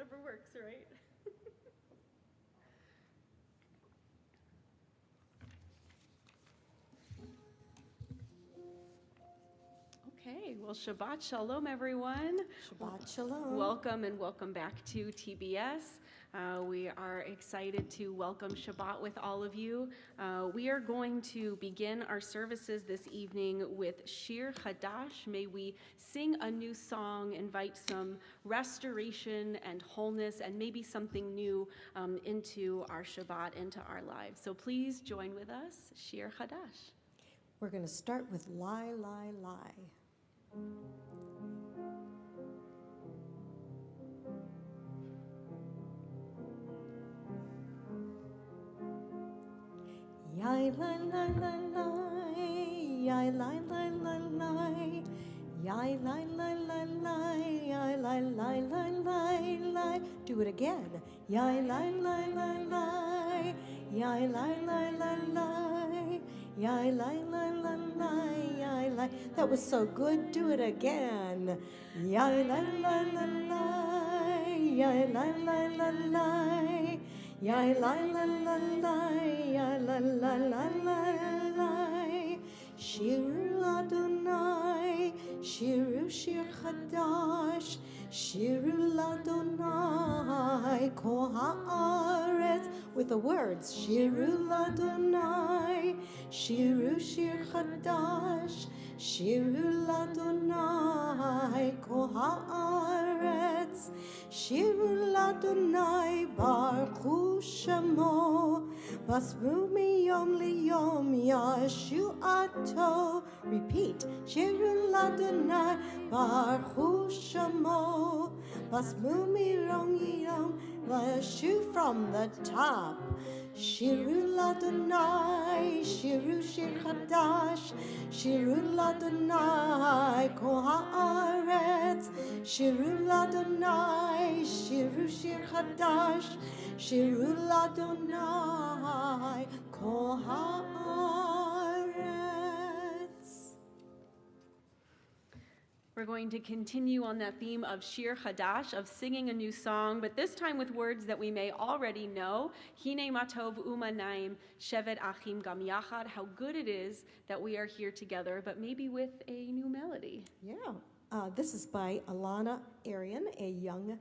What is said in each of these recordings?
whatever works, right? Okay, well, Shabbat Shalom, everyone. Shabbat Shalom. Welcome and welcome back to TBS. We are excited to welcome Shabbat with all of you. We are going to begin our services this evening with Shir Chadash. May we sing a new song, invite some restoration and wholeness, and maybe something new into our Shabbat, into our lives. So please join with us, Shir Chadash. We're going to start with Lie, Lie, Lie. Yai, lie, lie, lie, lie. Yai, lie, lie, lie, lie. Yai, lie, lie, lie, lie. Yai, lie, lie, lie, lie, lie. Do it again. Yai, lie, lie, lie, lie. Yai, lie, lie, lie, lie. Yai, lie, lie, lie, lie. Yai, lie. That was so good. Do it again. Yai, lie, lie, lie, lie. Yai, lie, lie, lie, lie. Yai, lie, lie, lie, lie. Yai, lie, lie, lie, lie, lie. Shiru Adonai, Shiru Shir Chadash, Shiru Ladonai, Kol Haaretz, with the words, Shiru Ladonai, Shiru Shir Chadash, Shiru Ladonai, Kol Haaretz, Shiru Ladonai, Baruch Shemo, Basmu miyom liyom Yeshuato. Repeat. Shiru Ladonai Baruch Shemo. Basmu miyom Yeshu from the top. Shiru Ladonai, Shiru Shir Chadash, Shiru Ladonai Kol Haaretz, Shiru Ladonai, Shiru Shir Chadash, Shiru Ladonai Kol Haaretz. We're going to continue on that theme of Shir Chadash, of singing a new song, but this time with words that we may already know. Hine matov umanaim shevet achim gam yachad. How good it is that we are here together, but maybe with a new melody. Yeah, this is by Alana Arian, a young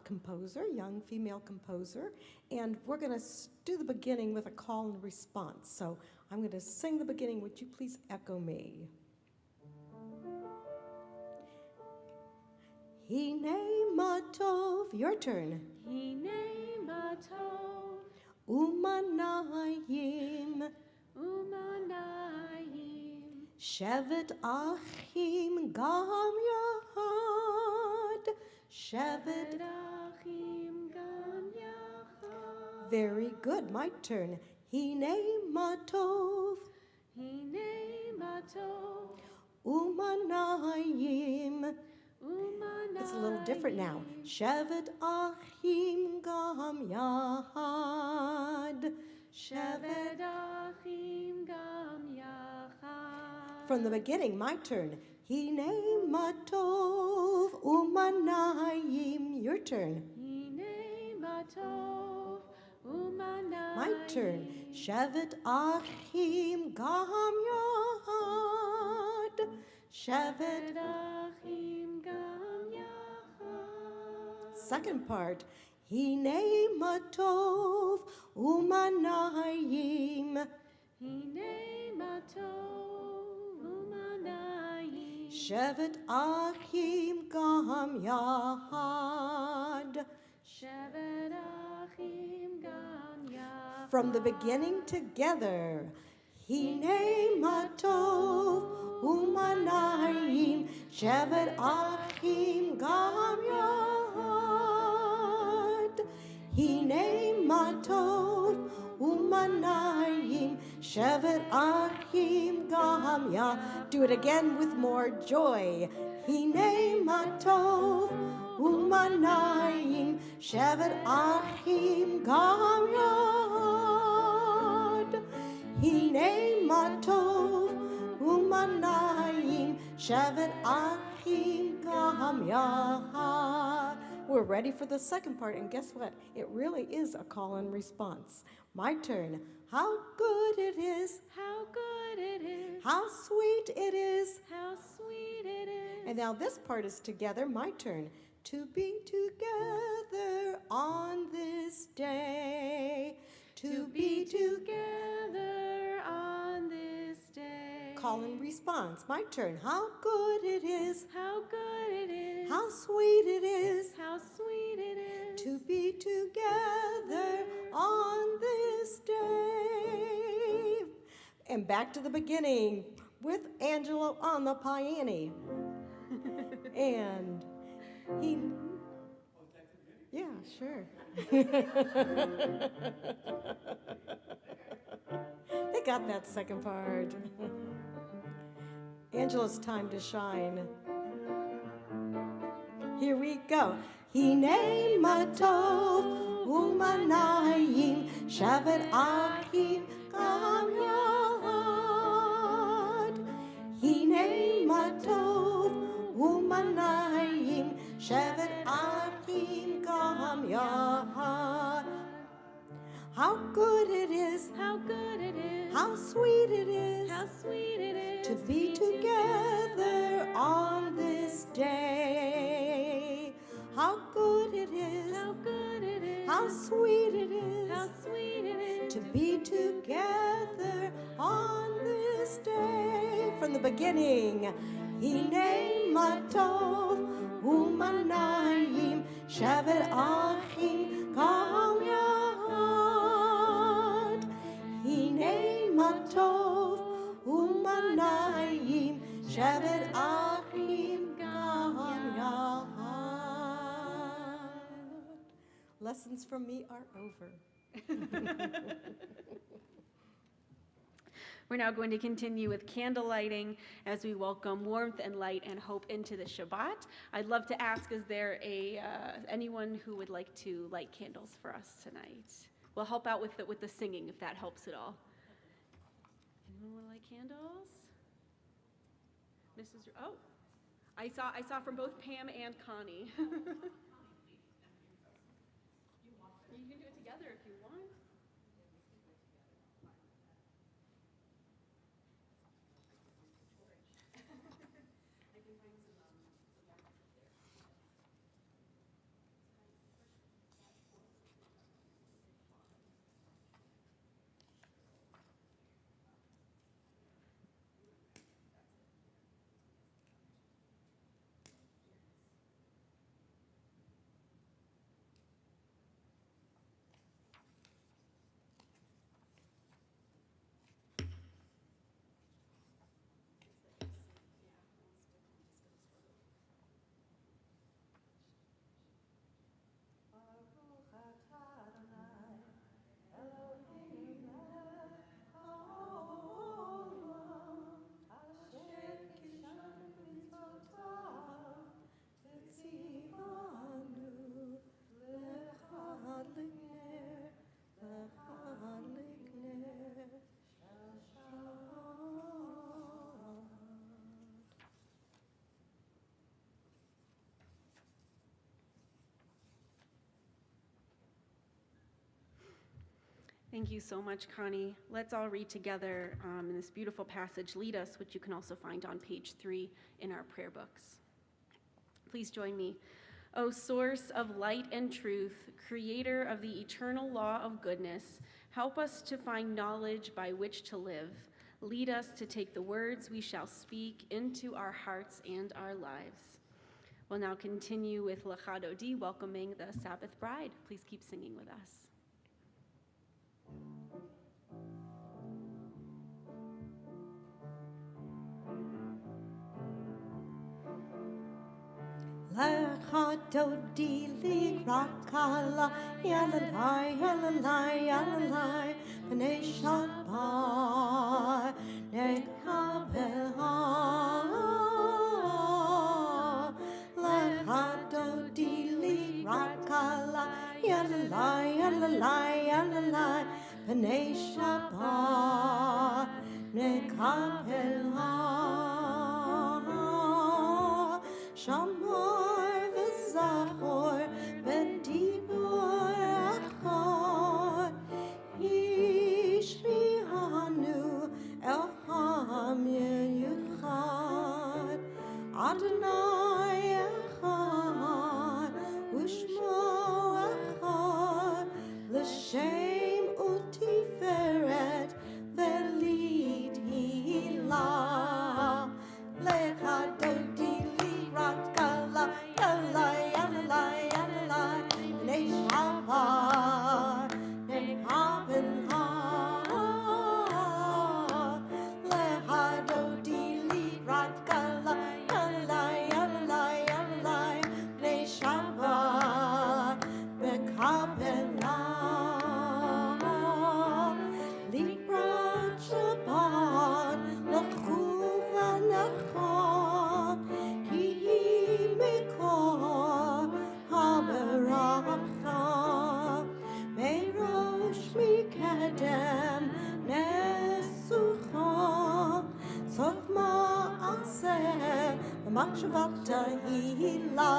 composer, young female composer, and we're going to do the beginning with a call and response. So I'm going to sing the beginning. Would you please echo me? Hine matov, your turn. Hine matov umanayim umanayim shevet achim gam yahad. Shevet achim gam yachad. Very good. My turn. Hine matov umanayim. It's a little different now. Shevet achim gam yahad. Shevet achim gam yachad. From the beginning, my turn. Hine matov umanayim. Your turn. Hine matov umanayim. My turn. Shevet achim gam yahad. Shevet achim gam yachad. Second part. Hine matov umanayim. Hine matov umanayim. Shevet achim gam yahad. Shevet achim gam yachad. From the beginning together. Hine matov umanayim. Shevet achim gam yahad. Hine matov umanayim. Shevet achim gam yahad. Do it again with more joy. Hine matov umanayim. Shevet achim gam yahad. Hine matov umanayim. Shevet achim gam yahad. we're ready for the second part, and guess what? It really is a call and response. My turn. How good it is. How good it is. How sweet it is. How sweet it is. And now this part is together. My turn. To be together on this day. To be together on this day. Call and response. My turn. How good it is. How good it is. How sweet it is. How sweet it is. To be together on this day. And back to the beginning with Angelo on the piano. And he, yeah, sure. They got that second part. Angelo's time to shine. Here we go. Hinei matov umanayim shavet achim gam yad. Hinei matov umanayim shavet achim gam yad. How good it is. How good it is. How sweet it is. How sweet it is. To be together on this day. How good it is. How good it is. How sweet it is. How sweet it is. To be together on this day. From the beginning. Hinei matov umanayim shavet achim gam yad. Hinei matov umanayim shavet achim gam yad. Lessons from me are over. We're now going to continue with candle lighting as we welcome warmth and light and hope into the Shabbat. I'd love to ask, is there anyone who would like to light candles for us tonight? We'll help out with the singing if that helps at all. Anyone want to light candles? Mrs. Oh, I saw from both Pam and Connie. You can do it together if you want. Thank you so much, Connie. Let's all read together in this beautiful passage, Lead Us, which you can also find on page 3 in our prayer books. Please join me. O source of light and truth, creator of the eternal law of goodness, help us to find knowledge by which to live. Lead us to take the words we shall speak into our hearts and our lives. We'll now continue with Lachad Odi, welcoming the Sabbath bride. Please keep singing with us. Lecha dodi li rakala yalalai yalalai yalalai b'nei Shabbat nekabelha. Lecha dodi li rakala yalalai yalalai yalalai b'nei Shabbat nekabelha. Shamar v'zachor machshavata hila,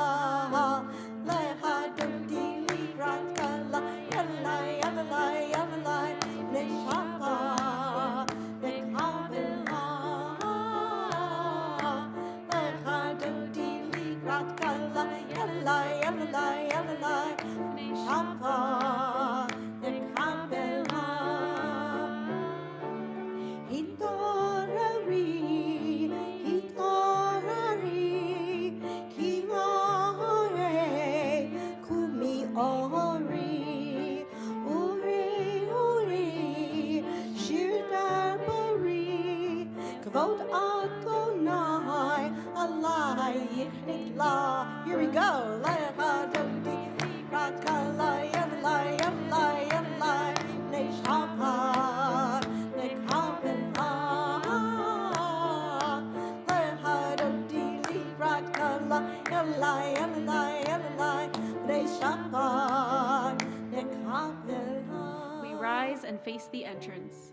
leha dodi librat kala, yalai, yalai, yalai, neshapa, nekabela, leha dodi librat kala, yalai, yalai, yalai, neshapa, nekabela. Hitarari, kiware, kumi ori, uri, shirdar bari, kavod Adonai, alai yichnikla. Here we go. Lecha dodi, rakala, yalai, yalai, yalai, neshapa. We rise and face the entrance.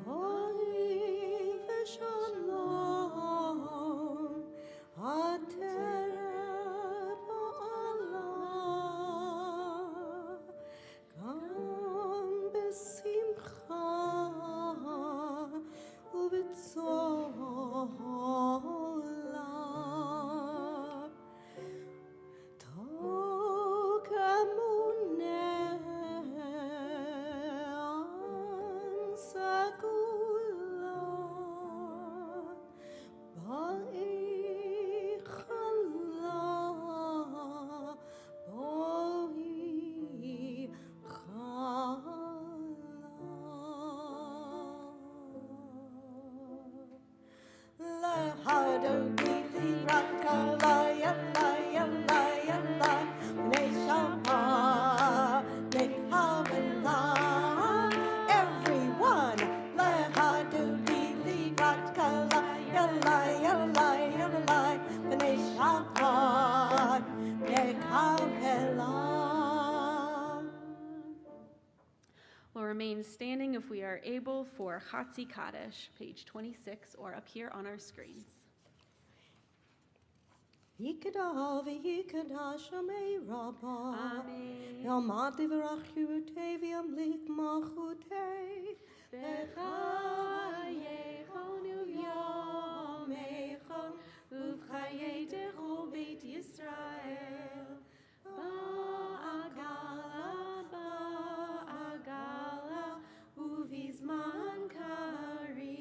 Erev Shalom, Gam besimcha ubetzola, tokamunem sagula, ba'ichala, everyone, We'll remain standing if we are able for Chatzi Kaddish, page 26, or up here on our screens. Yikada v'yikada shamei rabba, Amen. Yamad livrach yirutei v'yamlik machutei, V'chayechonu v'yomeichon, uv'chayedechu beit Yisrael. Ba'agala, uvizman kari.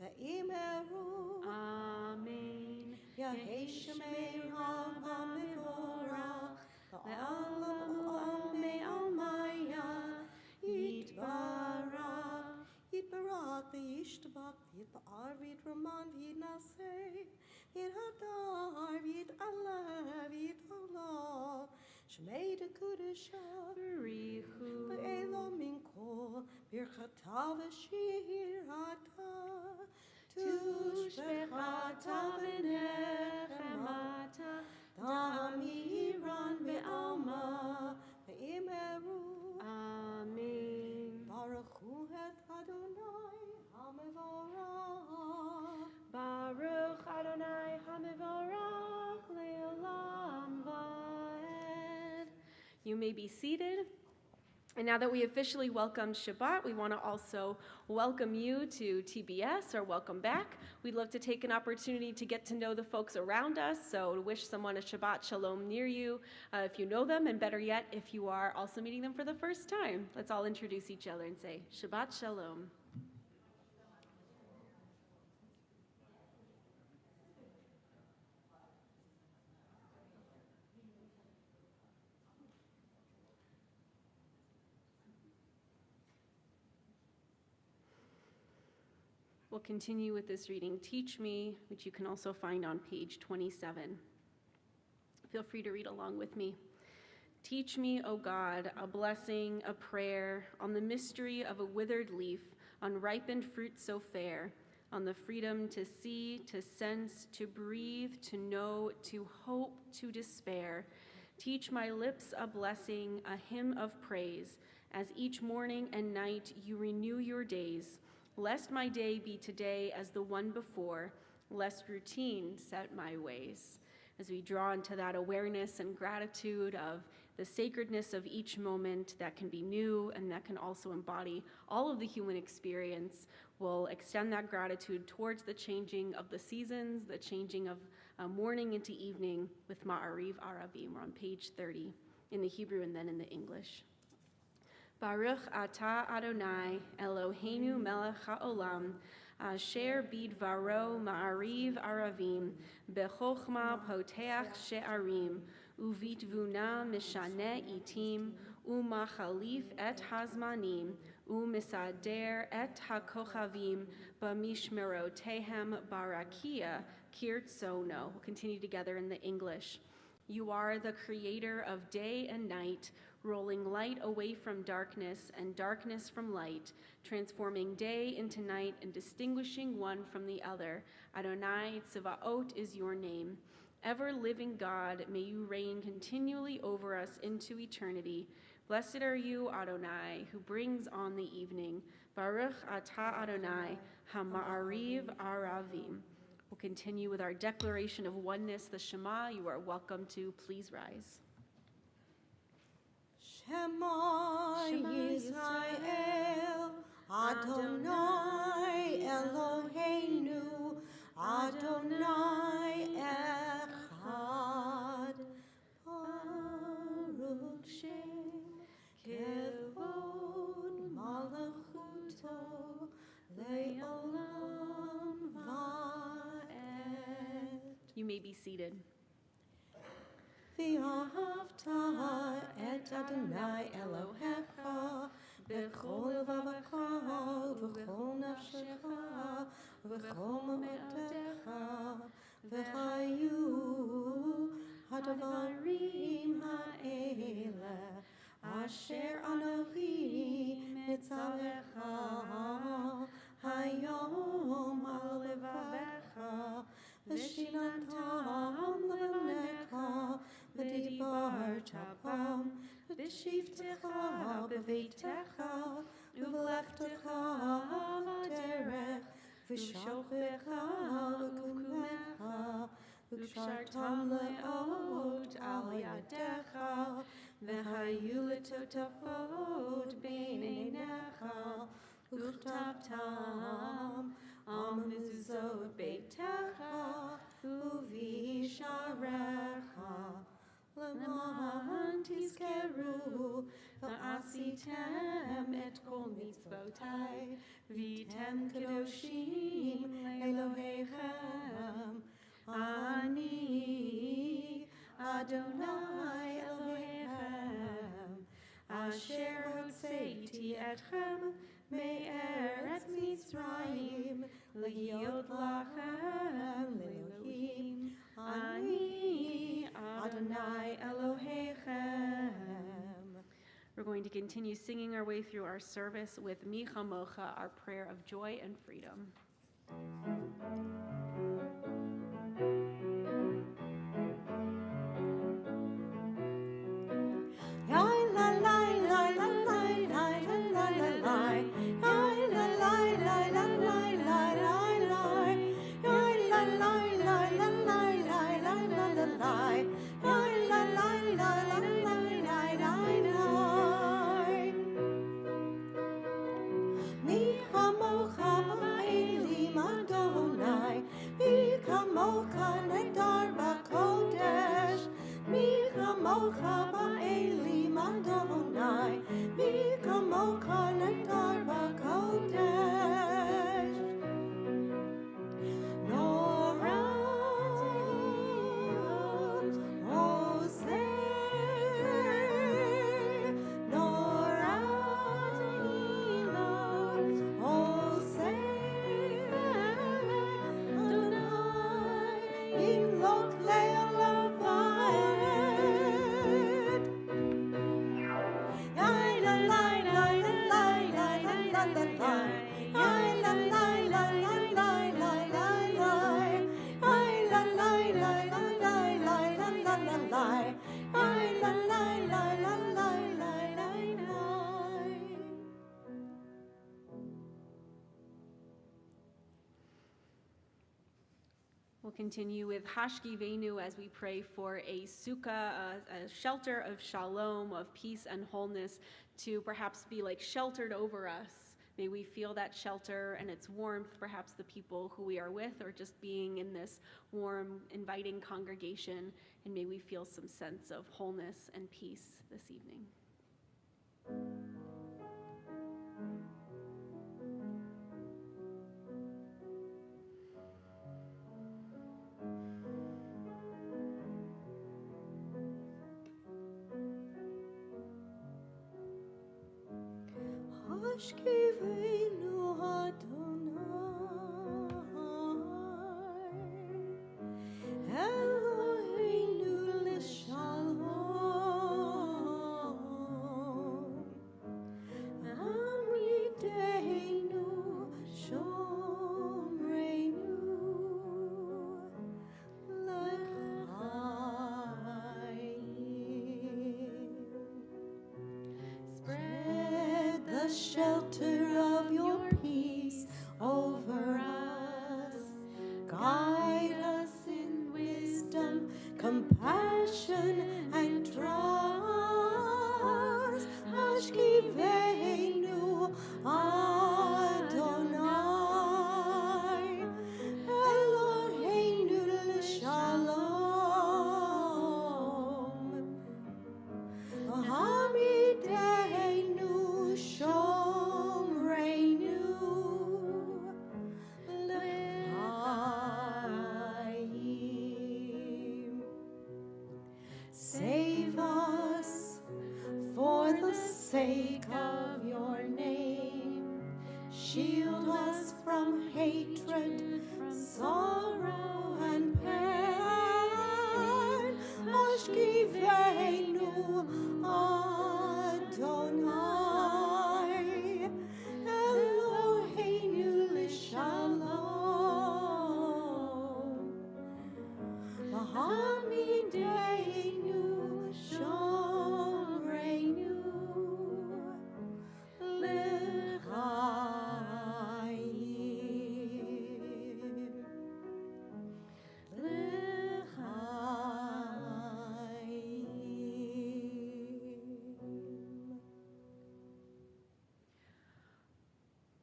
Ve'imeru, Amen. Yahei Shemei Rabba Mevorach, Le'olam Me'almaya, Yitbarach, Yitbarach v'yishtabach, Yitba'ar v'yitraman v'yitnaseh, Yithadar v'yit'alev v'yit'olav, Shemei Dekudesha, Barichu. Ve'elam Minkol, Birchata v'shirata, Tushbechata v'nechemata, Damiran ve'alma ve'imeru. Amen. Baruchu et Adonai hamevorach. Baruch Adonai HaMevorach le'olam va'ed. You may be seated. And now that we officially welcomed Shabbat, we want to also welcome you to TBS, or welcome back. We'd love to take an opportunity to get to know the folks around us, so to wish someone a Shabbat Shalom near you, if you know them, and better yet, if you are also meeting them for the first time. Let's all introduce each other and say, Shabbat Shalom. We'll continue with this reading, Teach Me, which you can also find on page 27. Feel free to read along with me. Teach me, O God, a blessing, a prayer, on the mystery of a withered leaf, on ripened fruit so fair, on the freedom to see, to sense, to breathe, to know, to hope, to despair. Teach my lips a blessing, a hymn of praise, as each morning and night you renew your days. Lest my day be today as the one before, less routine set my ways. As we draw into that awareness and gratitude of the sacredness of each moment that can be new and that can also embody all of the human experience, we'll extend that gratitude towards the changing of the seasons, the changing of morning into evening with Ma'ariv Aravim. We're on page 30 in the Hebrew and then in the English. Baruch atah Adonai Eloheinu melech haolam asher bidvaro ma'ariv aravim bechochma poteach she'arim uvitvuna mishane itim umachalif et hazmanim umisader et hakochavim b'mishmerotehem barakia kirtzono. We'll continue together in the English. You are the creator of day and night, rolling light away from darkness and darkness from light, transforming day into night and distinguishing one from the other. Adonai Tsevaot is your name. Ever-living God, may you reign continually over us into eternity. Blessed are you, Adonai, who brings on the evening. Baruch atah Adonai, ha-ma'ariv aravim. We'll continue with our declaration of oneness, the Shema. You are welcome to please rise. Shema Yisrael, Adonai Eloheinu, Adonai Echad, Baruch Shem Kevod Malachuto Le'olam Va'ed. You may be seated. V'ahavta et Adonai Elohecha b'chol levavecha v'chol nafshecha v'chol me'adecha v'chayu hadavarim ha'ele asher anochi mitzavecha hayom al levavecha v'shinantam levanecha v'dibarta bam v'shivtecha b'veitecha v'leftecha v'derech v'shochecha v'kumecha v'kshartam le'ot al yadecha v'hayu letotafot b'neinecha v'chtavtam al mezuzot beitecha u'visharecha L'man tizkeru v'asitem et kol mitzvotai v'tem kadoshim Elohechem Ani Adonai Elohechem asher hotzeiti etchem me'eretz Mitzrayim l'hiot lachem l'Elohim Ani Adonai Elohechem. We're going to continue singing our way through our service with Mi Chamocha, our prayer of joy and freedom. We'll continue with Hashkivenu as we pray for a sukkah, a shelter of shalom, of peace and wholeness, to perhaps be like sheltered over us. May we feel that shelter and its warmth, perhaps the people who we are with, or just being in this warm, inviting congregation, and may we feel some sense of wholeness and peace this evening. Hashkivenu Adonai, Eloheinu l'shalom, Amideinu shomreinu l'chaim. Spread the shelter of your peace over us. Guide us in wisdom, compassion, and trust. Hashkivenu Adonai, Eloheinu l'shalom, Hamideinu shomreinu l'chaim. Save us for the sake of your name. Shield us from hatred, sorrow, and pain. Hashkivenu Adonai, Eloheinu l'shalom, Hamideinu shomreinu l'chaim.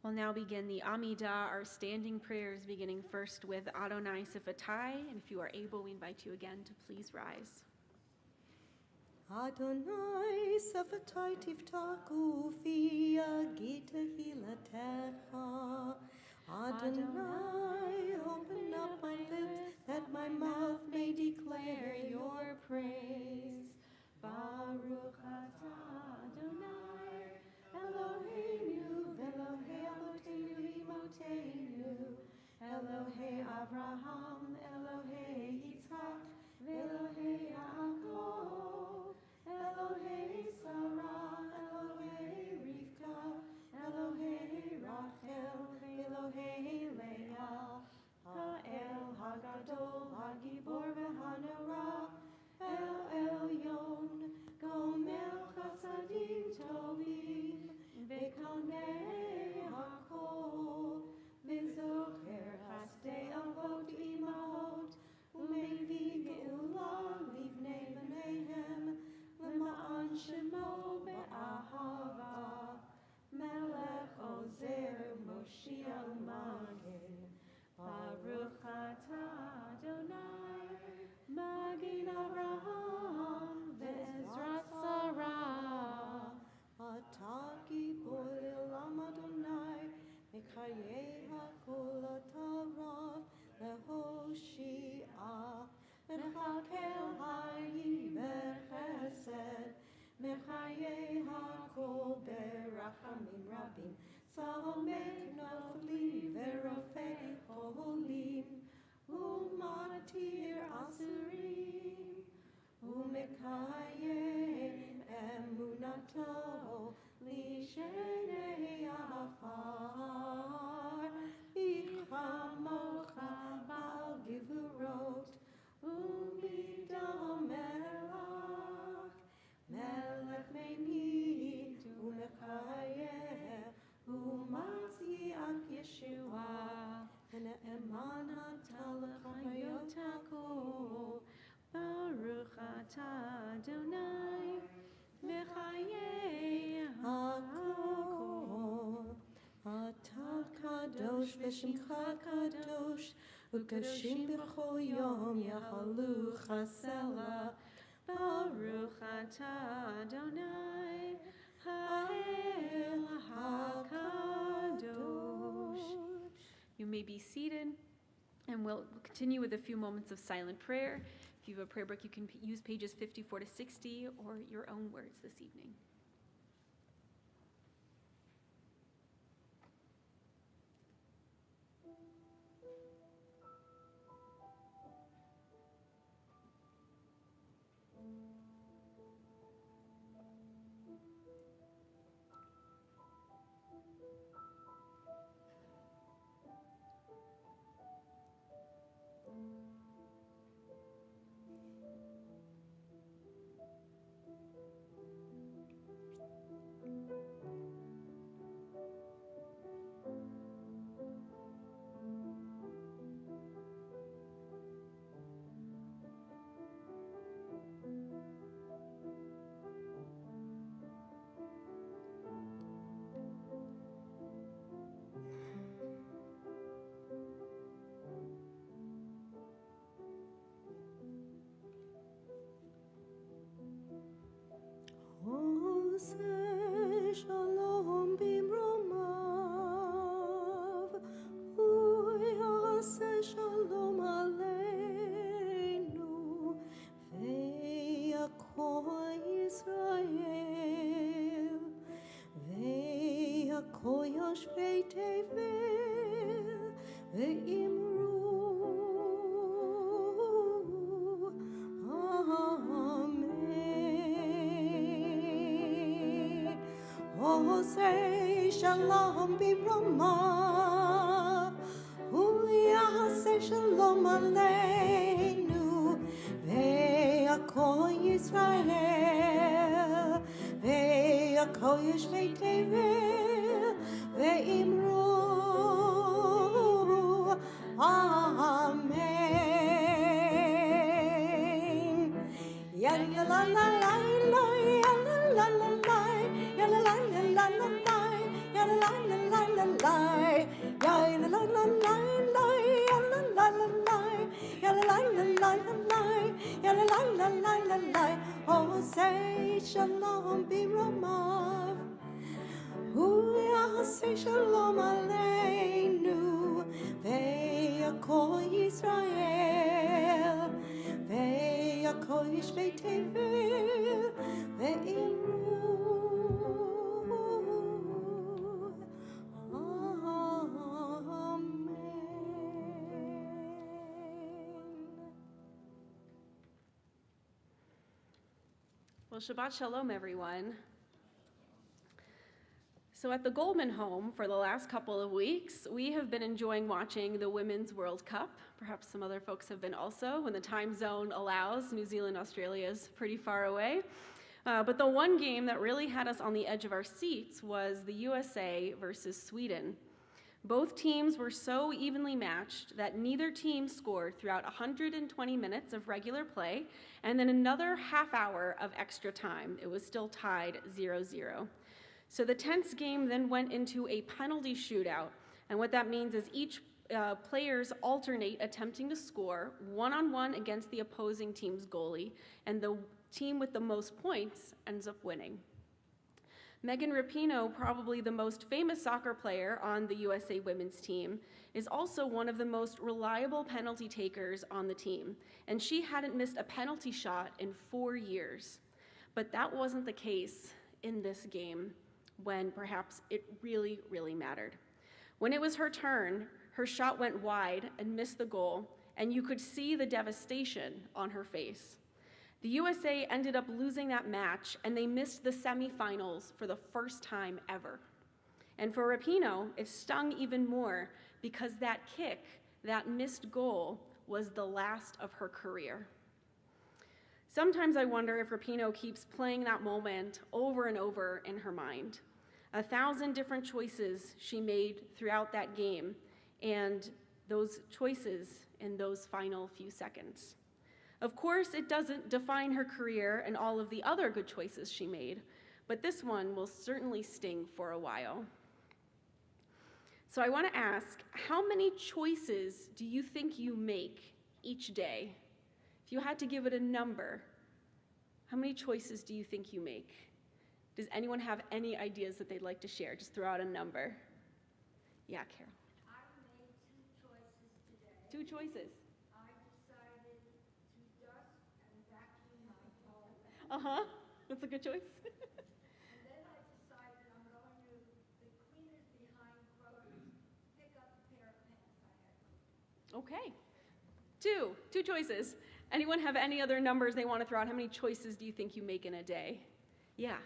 We'll now begin the Amidah, our standing prayers, beginning first with Adonai Sifatai. And if you are able, we invite you again to please rise. Adonai Sifatai tiftachu fi yagid tehilatecha. Adonai, open up my lips that my mouth may declare your praise. Baruch atah Adonai, Eloheinu v'Elohei Avoteinu Imoteinu, Elohei Avraham, Elohei Yitzhak, v'Elohei Yaakov, Elohei Sarah, Elohei Rivka, Elohei Rachel, v'Elohei Leah, Ha'el Hagadol, Hagibor v'Hanora, El Elyon, Gomel Chasadim Tovim, V'Konei Hakol, V'Zocher Chasdei Avot Imahot, U'Mevi Geula Livnei V'neihem, L'ma'an Shemo Be'ahava, Melech Ozer Moshiach U'Magen, Baruch atah Adonai, Magen Avraham, Ve'ezrat Sarah. Atah Gibor Elam Adonai, Mechayei HaKol Atah Rav Lehoshia, Mechakel Hayi Bechesed, Mechayei HaKol Berachamim Rabim, Sahomek Nofli Verofei Cholim, Umatir Asurim, Umekayem Emunato Lishenei Afar, Ichamocha Bal Givurot, Umidam Melach, Melech Meimid, Umekayem, Umatziach Yeshua, V'ne'emana Talachayot kadosh v'shimcha kadosh, u'kadoshim b'chol yom yahalu chasela. Baruch atah Adonai Ha'el HaKadosh. You may be seated, and we'll continue with a few moments of silent prayer. If you have a prayer book, you can use pages 54 to 60 or your own words this evening. Say shalom bimromav, say shalom aleinu, ve'yakol Yisrael, ve'yakol yoshvei tevel, ve'imru say shalom b'romav, say shalom aleinu, ve'yakol Yisrael, ve'yakol yoshvei tevel, ve'imru amen. Ya la la la la la, ya la la la la, ya la la la la la, ya la la la la la la, ya la la la la la, ya la la la la, ya la la la la la, ya la la la la la. Oh, say shalom b'romav, say shalom aleinu, ve'yakol Yisrael, ve'yakol yoshvei tevel, ve'imru Well, Shabbat Shalom, everyone. So at the Goldman home for the last couple of weeks, we have been enjoying watching the Women's World Cup. Perhaps some other folks have been also, when the time zone allows. New Zealand, Australia is pretty far away. But the one game that really had us on the edge of our seats was the USA versus Sweden. Both teams were so evenly matched that neither team scored throughout 120 minutes of regular play, and then another half hour of extra time. It was still tied 0-0. So the tense game then went into a penalty shootout, and what that means is each players alternate attempting to score one-on-one against the opposing team's goalie, and the team with the most points ends up winning. Megan Rapinoe, probably the most famous soccer player on the USA women's team, is also one of the most reliable penalty takers on the team, and she hadn't missed a penalty shot in 4 years. But that wasn't the case in this game, when perhaps it really, really mattered. When it was her turn, her shot went wide and missed the goal, and you could see the devastation on her face. The USA ended up losing that match, and they missed the semifinals for the first time ever. And for Rapinoe, it stung even more because that kick, that missed goal, was the last of her career. Sometimes I wonder if Rapinoe keeps playing that moment over and over in her mind. 1,000 different choices she made throughout that game, and those choices in those final few seconds. Of course, it doesn't define her career and all of the other good choices she made, but this one will certainly sting for a while. So I want to ask, how many choices do you think you make each day? If you had to give it a number, how many choices do you think you make? Does anyone have any ideas that they'd like to share? Just throw out a number. Yeah, Carol. I made 2 choices today. 2 choices. I decided to dust and vacuum my home. Uh-huh. That's a good choice. And then I decided I'm going to the cleaners behind Kroger's pick up a pair of pants I had. Okay. 2 choices. Anyone have any other numbers they want to throw out? How many choices do you think you make in a day? Yeah.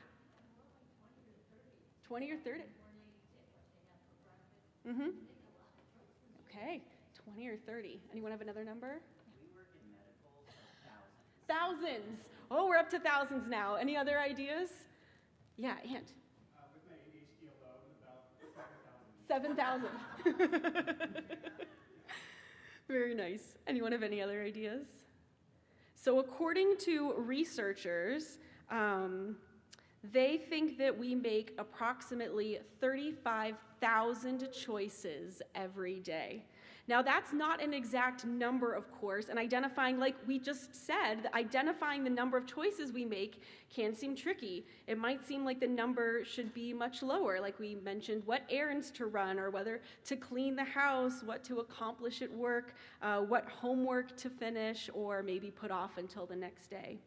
20 or 30. Mm-hmm. Okay. 20 or 30. Anyone have another number? We work in medical, so Thousands. Oh, we're up to thousands now. Any other ideas? Yeah, Ant. With my ADHD alone, about 7,000. 7,000. Very nice. Anyone have any other ideas? So according to researchers, they think that we make approximately 35,000 choices every day. Now, that's not an exact number, of course, and identifying, like we just said, identifying the number of choices we make can seem tricky. It might seem like the number should be much lower, like we mentioned, what errands to run, or whether to clean the house, what to accomplish at work, what homework to finish, or maybe put off until the next day.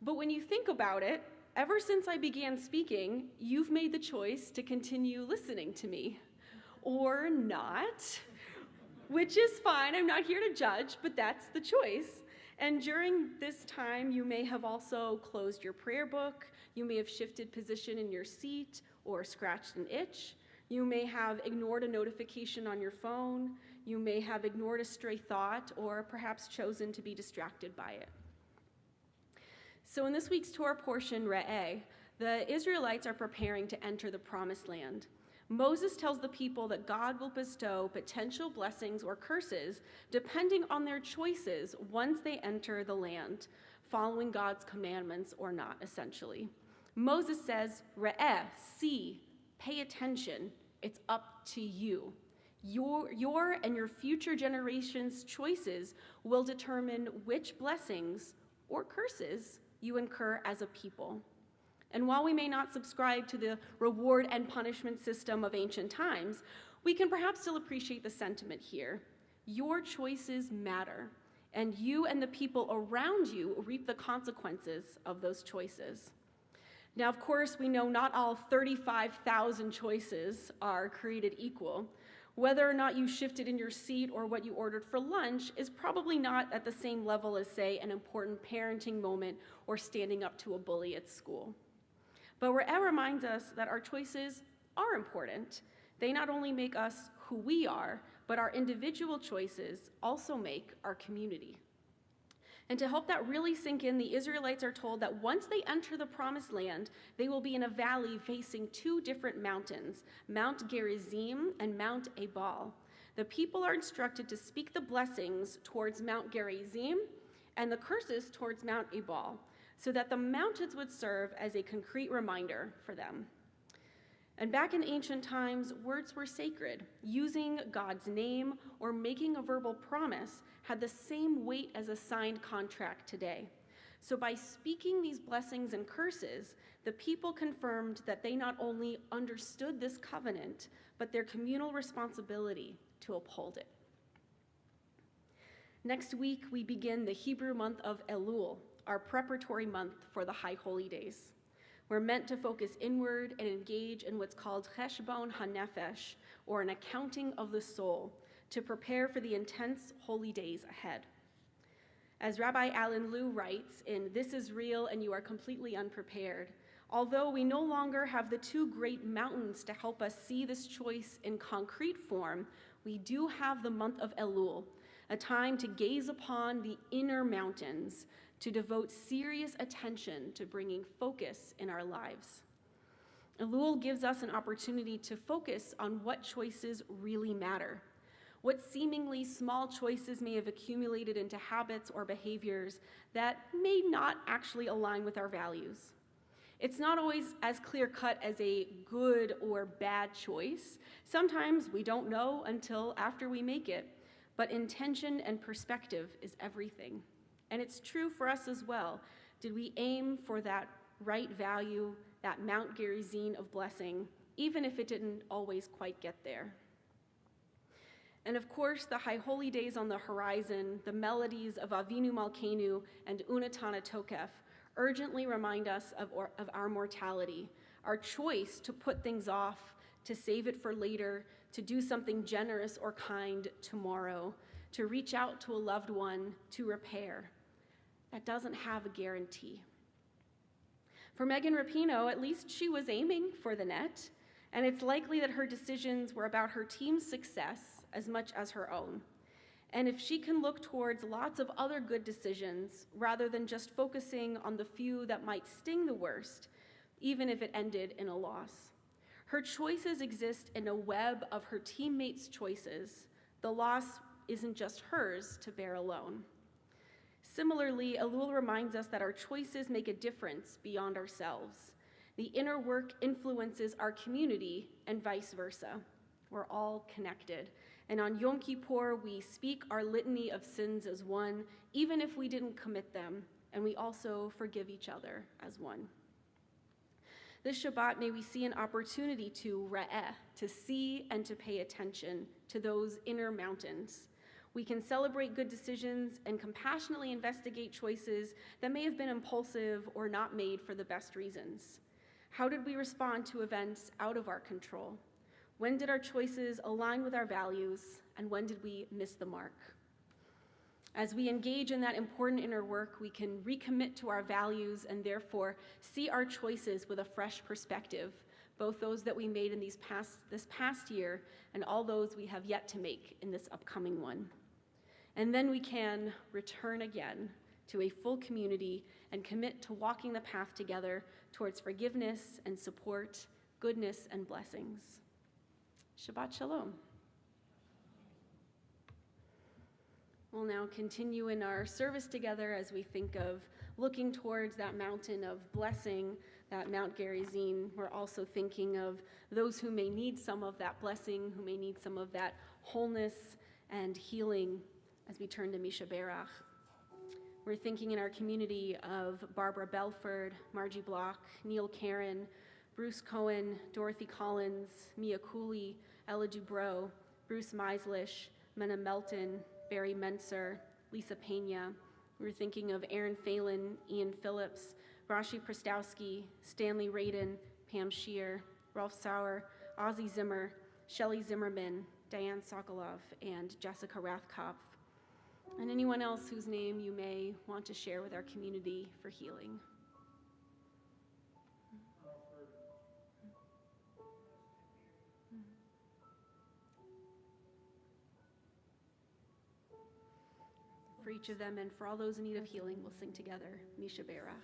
But when you think about it, ever since I began speaking, you've made the choice to continue listening to me, or not. Which is fine, I'm not here to judge, but that's the choice. And during this time, you may have also closed your prayer book, you may have shifted position in your seat or scratched an itch, you may have ignored a notification on your phone, you may have ignored a stray thought, or perhaps chosen to be distracted by it. So in this week's Torah portion, Re'eh, the Israelites are preparing to enter the Promised Land. Moses tells the people that God will bestow potential blessings or curses depending on their choices once they enter the land, following God's commandments or not, essentially. Moses says, Re'eh, see, pay attention, it's up to you. Your and your future generations' choices will determine which blessings or curses you incur as a people. And while we may not subscribe to the reward and punishment system of ancient times, we can perhaps still appreciate the sentiment here. Your choices matter, and you and the people around you reap the consequences of those choices. Now, of course, we know not all 35,000 choices are created equal. Whether or not you shifted in your seat or what you ordered for lunch is probably not at the same level as, say, an important parenting moment or standing up to a bully at school. But Re'eh reminds us that our choices are important. They not only make us who we are, but our individual choices also make our community. And to help that really sink in, the Israelites are told that once they enter the Promised Land, they will be in a valley facing 2 different mountains, Mount Gerizim and Mount Ebal. The people are instructed to speak the blessings towards Mount Gerizim and the curses towards Mount Ebal, so that the mountains would serve as a concrete reminder for them. And back in ancient times, words were sacred. Using God's name or making a verbal promise had the same weight as a signed contract today. So by speaking these blessings and curses, the people confirmed that they not only understood this covenant, but their communal responsibility to uphold it. Next week, we begin the Hebrew month of Elul, our preparatory month for the High Holy Days. We're meant to focus inward and engage in what's called Cheshbon HaNefesh, or an accounting of the soul, to prepare for the intense holy days ahead. As Rabbi Alan Liu writes in This Is Real and You Are Completely Unprepared, although we no longer have the 2 great mountains to help us see this choice in concrete form, we do have the month of Elul, a time to gaze upon the inner mountains, to devote serious attention to bringing focus in our lives. Elul gives us an opportunity to focus on what choices really matter, what seemingly small choices may have accumulated into habits or behaviors that may not actually align with our values. It's not always as clear-cut as a good or bad choice. Sometimes we don't know until after we make it, but intention and perspective is everything. And it's true for us as well. Did we aim for that right value, that Mount Gerizim of blessing, even if it didn't always quite get there? And of course, the High Holy Days on the horizon, the melodies of Avinu Malkeinu and Unatana Tokef, urgently remind us of our mortality, our choice to put things off, to save it for later, to do something generous or kind tomorrow, to reach out to a loved one, to repair. That doesn't have a guarantee. For Megan Rapinoe, at least she was aiming for the net, and it's likely that her decisions were about her team's success as much as her own. And if she can look towards lots of other good decisions rather than just focusing on the few that might sting the worst, even if it ended in a loss. Her choices exist in a web of her teammates' choices. The loss isn't just hers to bear alone. Similarly, Elul reminds us that our choices make a difference beyond ourselves. The inner work influences our community and vice versa. We're all connected. And on Yom Kippur, we speak our litany of sins as one, even if we didn't commit them, and we also forgive each other as one. This Shabbat, may we see an opportunity to re'eh, to see and to pay attention to those inner mountains. We can celebrate good decisions and compassionately investigate choices that may have been impulsive or not made for the best reasons. How did we respond to events out of our control? When did our choices align with our values, and when did we miss the mark? As we engage in that important inner work, we can recommit to our values and therefore see our choices with a fresh perspective, both those that we made in this past year and all those we have yet to make in this upcoming one. And then we can return again to a full community and commit to walking the path together towards forgiveness and support, goodness and blessings. Shabbat Shalom. We'll now continue in our service together as we think of looking towards that mountain of blessing, that Mount Gerizim. We're also thinking of those who may need some of that blessing, who may need some of that wholeness and healing as we turn to Misha Berach. We're thinking in our community of Barbara Belford, Margie Block, Neil Karen, Bruce Cohen, Dorothy Collins, Mia Cooley, Ella Dubrow, Bruce Meislish, Mena Melton, Barry Menser, Lisa Pena. We're thinking of Aaron Phelan, Ian Phillips, Rashi Prostowski, Stanley Radin, Pam Shear, Rolf Sauer, Ozzie Zimmer, Shelley Zimmerman, Diane Sokolov, and Jessica Rathkopf, and anyone else whose name you may want to share with our community for healing. For each of them and for all those in need of healing, we'll sing together, Misha Berach.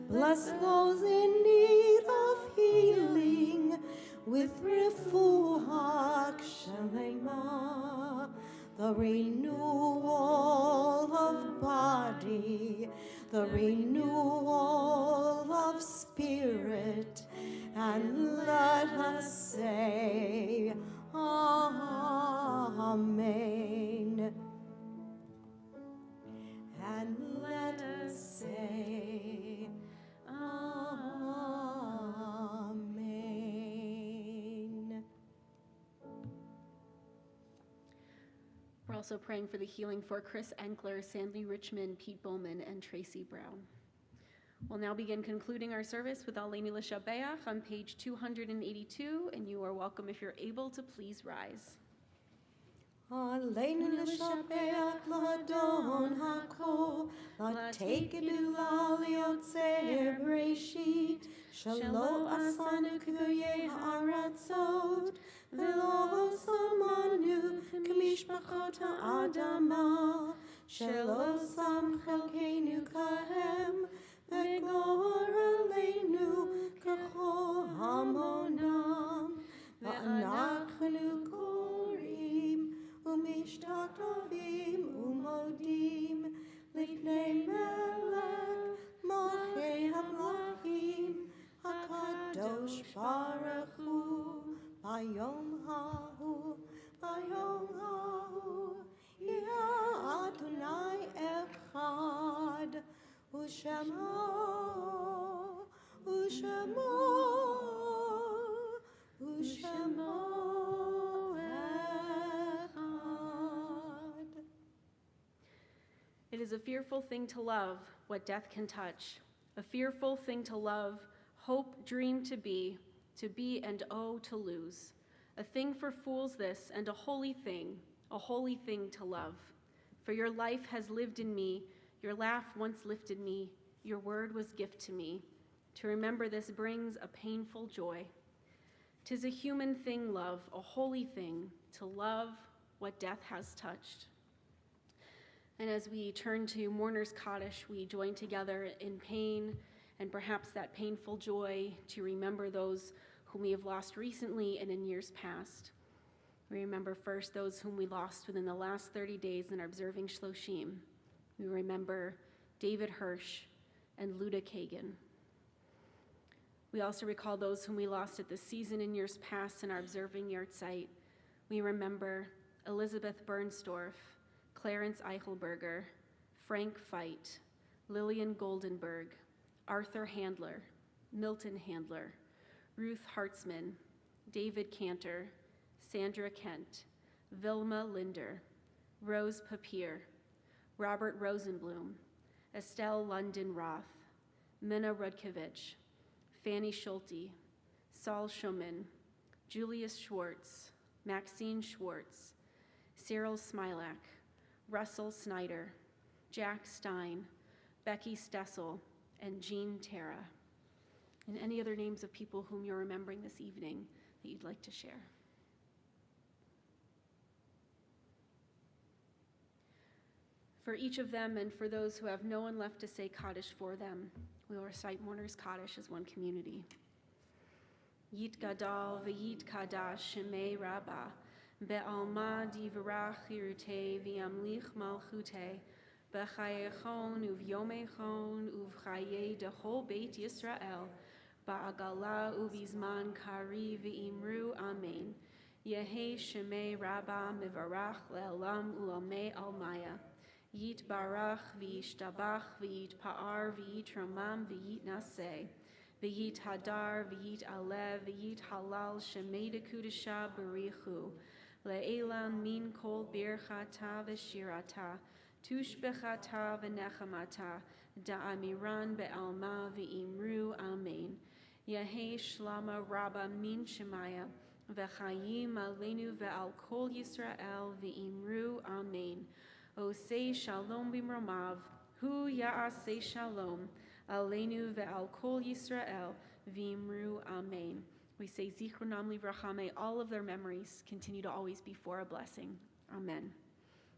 Bless those in need of healing with refuach shalema, the renewal of body, the renewal of spirit, and let us say, Amen. And let us say, Amen. We're also praying for the healing for Chris Enkler, Sandy Richmond, Pete Bowman, and Tracy Brown. We'll now begin concluding our service with Aleinu L'Shabeach on page 282, and you are welcome, if you're able, to please rise. Aleinu l'shabeach l'adon hakol, l'tekedu l'aliotzeh bereshit, shelo asanu k'goyei ha'aratzot, v'lo samanu k'mishpachot ha'adama, shelo sam chelkeinu kahem, v'gor aleinu k'chol hamonam, v'anachnu korim, ומשתתפים ומודים לפני מלך מלכי המלכים הקדוש ברוך הוא ביום ההוא יהיה אדוני אחד ושמו It is a fearful thing to love what death can touch, a fearful thing to love, hope, dream to be, and oh, to lose. A thing for fools this, and a holy thing to love. For your life has lived in me, your laugh once lifted me, your word was gift to me. To remember this brings a painful joy. 'Tis a human thing, love, a holy thing, to love what death has touched. And as we turn to Mourner's Kaddish, we join together in pain and perhaps that painful joy to remember those whom we have lost recently and in years past. We remember first those whom we lost within the last 30 days in our observing Shloshim. We remember David Hirsch and Luda Kagan. We also recall those whom we lost at this season in years past in our observing Yahrzeit. We remember Elizabeth Bernstorff, Clarence Eichelberger, Frank Feit, Lillian Goldenberg, Arthur Handler, Milton Handler, Ruth Hartzman, David Cantor, Sandra Kent, Vilma Linder, Rose Papier, Robert Rosenblum, Estelle London Roth, Minna Rudkovich, Fanny Schulte, Saul Schumann, Julius Schwartz, Maxine Schwartz, Cyril Smilak, Russell Snyder, Jack Stein, Becky Stessel, and Jean Terra. And any other names of people whom you're remembering this evening that you'd like to share. For each of them and for those who have no one left to say Kaddish for them, we will recite Mourner's Kaddish as one community. Yit Gadal v'yit Kadash Shemei Rabbah Be'alma divrach chirute v'yamlich malchute b'chayechon uv'yomechon uv'chaye dechol Beit Yisrael ba'agala uv'izman kari v'imru amen. Yehi Shemei Rabbah mivarach le'olam u'lamei almaya. Yit barach v'yishtabach v'yit pa'ar v'yit ramam v'yit naseh. V'yit hadar v'yit alev v'yit halal Shemei dekudesha barichu. Le'elam min kol birchata v'shirata, tushbechata v'nechamata, da'amiran be'alma v'imru amen. Yehi shlama rabba min shemaya, v'chayim aleinu ve'al kol Yisrael v'imru amen. Osei shalom b'mromav, hu ya'asei shalom, aleinu ve'al kol Yisrael v'imru amen. We say Zichronam Livracha, may all of their memories continue to always be for a blessing. Amen.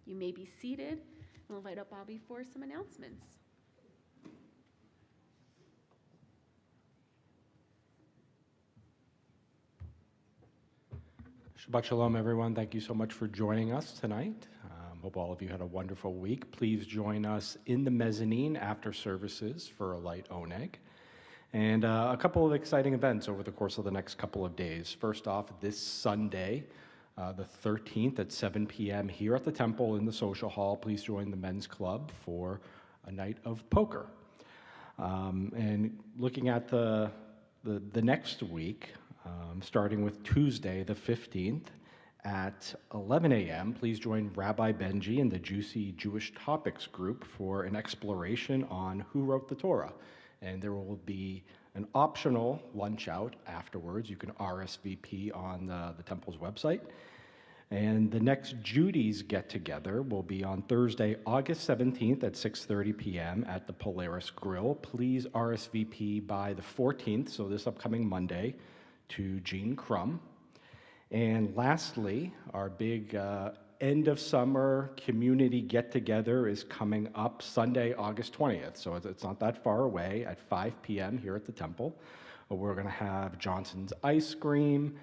You may be seated. We'll invite up Bobby for some announcements. Shabbat Shalom, everyone. Thank you so much for joining us tonight. Hope all of you had a wonderful week. Please join us in the mezzanine after services for a light oneg. And a couple of exciting events over the course of the next couple of days. First off, this Sunday, the 13th at 7 p.m. here at the Temple in the social hall. Please join the men's club for a night of poker. And looking at the next week, starting with Tuesday, the 15th, at 11 a.m., please join Rabbi Benji and the Juicy Jewish Topics group for an exploration on who wrote the Torah. And there will be an optional lunch out afterwards. You can RSVP on the Temple's website. And the next Judy's get-together will be on Thursday, August 17th at 6:30 p.m. at the Polaris Grill. Please RSVP by the 14th, so this upcoming Monday, to Jean Crum. And lastly, our big end-of-summer community get-together is coming up Sunday, August 20th. So it's not that far away at 5 p.m. here at the Temple. We're going to have Johnson's Ice Cream,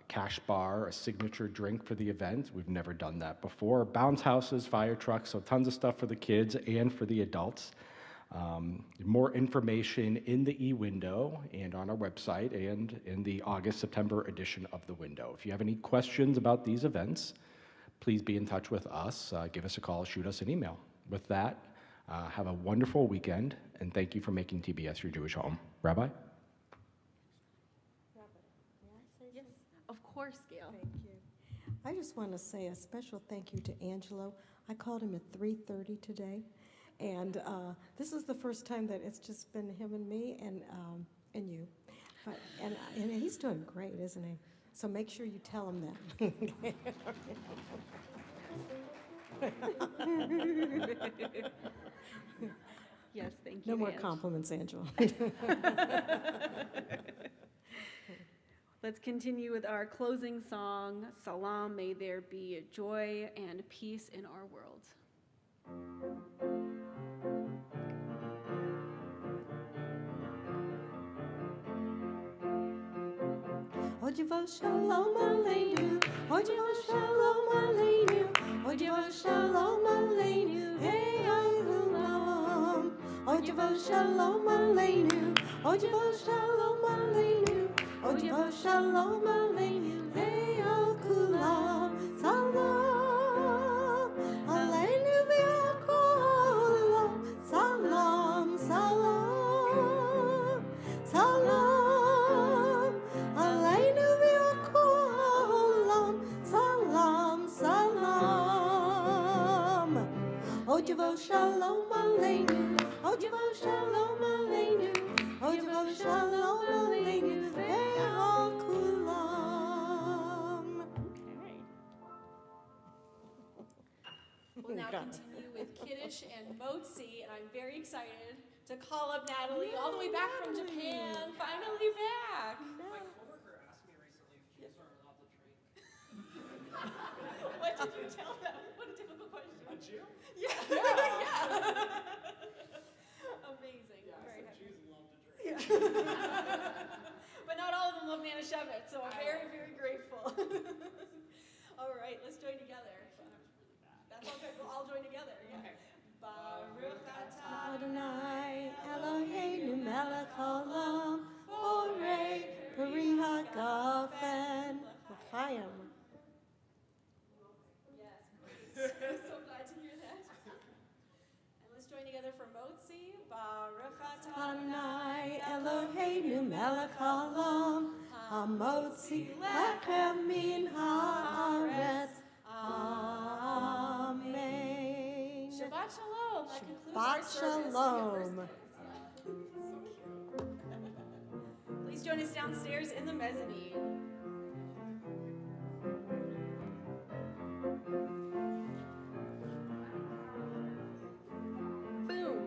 cash bar, a signature drink for the event. We've never done that before. Bounce houses, fire trucks, so tons of stuff for the kids and for the adults. More information in the e-window and on our website and in the August-September edition of the window. If you have any questions about these events, please be in touch with us. Give us a call, shoot us an email. With that, have a wonderful weekend, and thank you for making TBS your Jewish home. Rabbi? Yes, of course, Gail. Thank you. I just want to say a special thank you to Angelo. I called him at 3:30 today, and this is the first time that it's just been him and me and you. But, and he's doing great, isn't he? So make sure you tell him that. Yes, thank you. No more Ange. compliments, Angelo. Let's continue with our closing song, Salam, may there be joy and peace in our world. Ojivo shalom aleinu, Ojivo shalom aleinu, Ojivo shalom aleinu, hey Olam. Ojivo shalom aleinu, Ojivo shalom aleinu, Ojivo shalom aleinu, hey Okulam. Salam aleinu v'yakolam, salam, salam, salam aleinu v'yakolam, salam, salam. Ojivo shalom aleinu, Ojivo shalom aleinu, Ojivo shalom aleinu, ve'al-kulam. We'll now continue with Kiddush and Motzi, and I'm very excited to call up Natalie all the way back from Japan, finally back. My coworker asked me recently if kids are allowed to drink. What did you tell them? What a difficult question. A Jew? Yeah. Yeah. Amazing. Yeah, I Very said happy. Jews love to drink. But not all of them love Manischewitz, so I'm very, very grateful. All right, let's join together. That's all good. We'll all join together. Yeah. Okay. Baruch atah Adonai Eloheinu melech haolam, borei peri hagafen. L'chaim. Yes, great. I'm so glad to hear that. And let's join together for Motzi. Baruch atah Adonai Eloheinu melech haolam, hamotzi lechem min haaretz. Amen. Shabbat Shalom. That concludes our Shabbat service. Shalom. Please join us downstairs in the mezzanine.